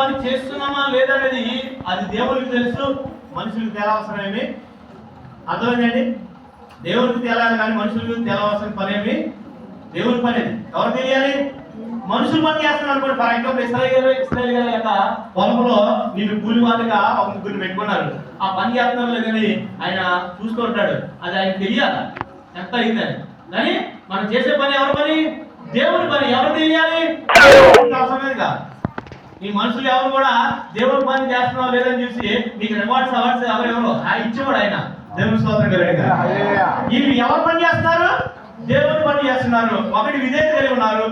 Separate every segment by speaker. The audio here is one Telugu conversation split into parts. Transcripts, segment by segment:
Speaker 1: పని చేస్తున్నామా లేదనేది అది దేవునికి తెలుసు, మనుషులకు తెలవసరమేమి. అర్థమైందండి? దేవునికి తెలియాలి కానీ మనుషులకు తెలవలసిన పని ఏమి దేవుని పని. అది ఎవరు తెలియాలి? మనుషులు పని చేస్తున్నారు అనుకోండి. ఫర్ ఎగ్జాంపుల్ ఇస్రాయేల్ గారి యొక్క పొలంలో నేను కూలి వాళ్ళగా ఒక ముగ్గురిని పెట్టుకున్నారు. ఆ పని చేస్తున్నారు లేదని ఆయన చూస్తూ ఉంటాడు. అది ఆయన తెలియాలి ఎంత అయిందని. కానీ మనం చేసే పని ఎవరి పని? దేవుని పని. ఎవరు తెలియాలి? అవసరమేదిగా. ఈ మనుషులు ఎవరు కూడా దేవుని పని చేస్తున్నావు లేదని చూసి మీకు రివార్డ్స్ అవార్డ్స్ ఎవరెవరు ఇచ్చేవాడు ఆయన. దేవుని స్తోత్రం కలుగును గాక. వీళ్ళు ఎవరు పని చేస్తున్నారు? దేవుని పని చేస్తున్నారు. ఒకటి విధేయత కలిగి ఉన్నారు,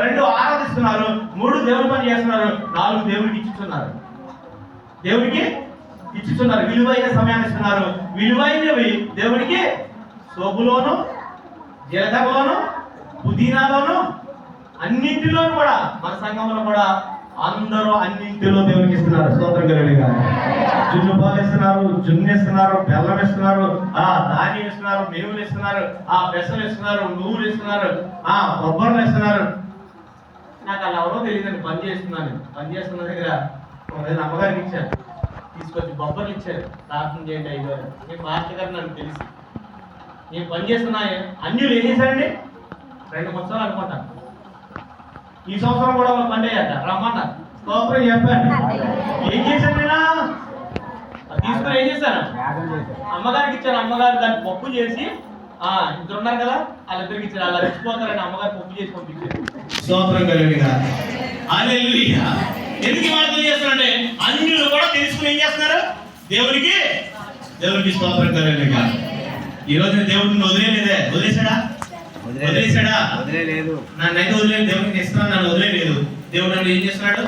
Speaker 1: రెండు ఆరాధిస్తున్నారు, మూడు దేవుని పని చేస్తున్నారు, నాలుగు దేవునికి ఇచ్చుతున్నారు. దేవునికి ఇచ్చుతున్నారు, విలువైన సమయాన్ని ఇస్తున్నారు. విలువైనవి దేవునికి సోపులోను, జీలకర్రలోను, పుదీనాలోను, అన్నింటిలోనూ కూడా మన సంఘంలో కూడా అందరూ అన్నింటిలో దేవునికి ఇస్తున్నారు. స్తోత్రం కలుగును గాక. జున్ను పాలు ఇస్తున్నారు, జున్ను ఇస్తున్నారు, బెల్లం ఇస్తున్నారు, ధాన్యం ఇస్తున్నారు, మేవులు ఇస్తున్నారు, పెసలు ఇస్తున్నారు, నువ్వులు ఇస్తున్నారు, కొబ్బరిలు ఇస్తున్నారు. నాకు అలా ఎవరో తెలియదండి. పని చేస్తున్న దగ్గర అమ్మగారికి ఇచ్చారు, తీసుకొచ్చి బొబ్బర్లు ఇచ్చారు. ప్రార్థన చేయండి అయ్యారు. నేను పాస్టర్ గారు నాకు తెలిసి నేను పని చేస్తున్నా. అన్యులు ఏం చేశారండి? 2 సంవత్సరాలు అనుకుంటాను. ఈ సంవత్సరం కూడా వాళ్ళు పండే అట రమ్మన్నా. స్తోత్రం చెప్పండి. ఏం చేశాను నేను? తీసుకుని ఏం చేశాను? అమ్మగారికి ఇచ్చాను. అమ్మగారు దాన్ని పప్పు చేసి ఇద్దరు ఉన్నారు కదా వాళ్ళిద్దరికి ఇచ్చారు. అలా రెచ్చిపోతారని అమ్మగారు పప్పు చేసి పంపించారు. స్తోత్రం కలుగుగా. హల్లెలూయా. ఎందుకు వార్తలు చేస్తారంటే అన్యులు కూడా తెలుసుకుని ఏం చేస్తున్నారు? దేవునికి స్తోత్రం కలుగుగా. ఈ రోజు దేవుడిని వదిలేసాడా? వదిలేలేదు. నన్నైతే వదిలేదు. దేవునికి ఇస్తున్నాను, నన్ను వదిలేదు. దేవుడు నన్ను ఏం చేస్తున్నాడు?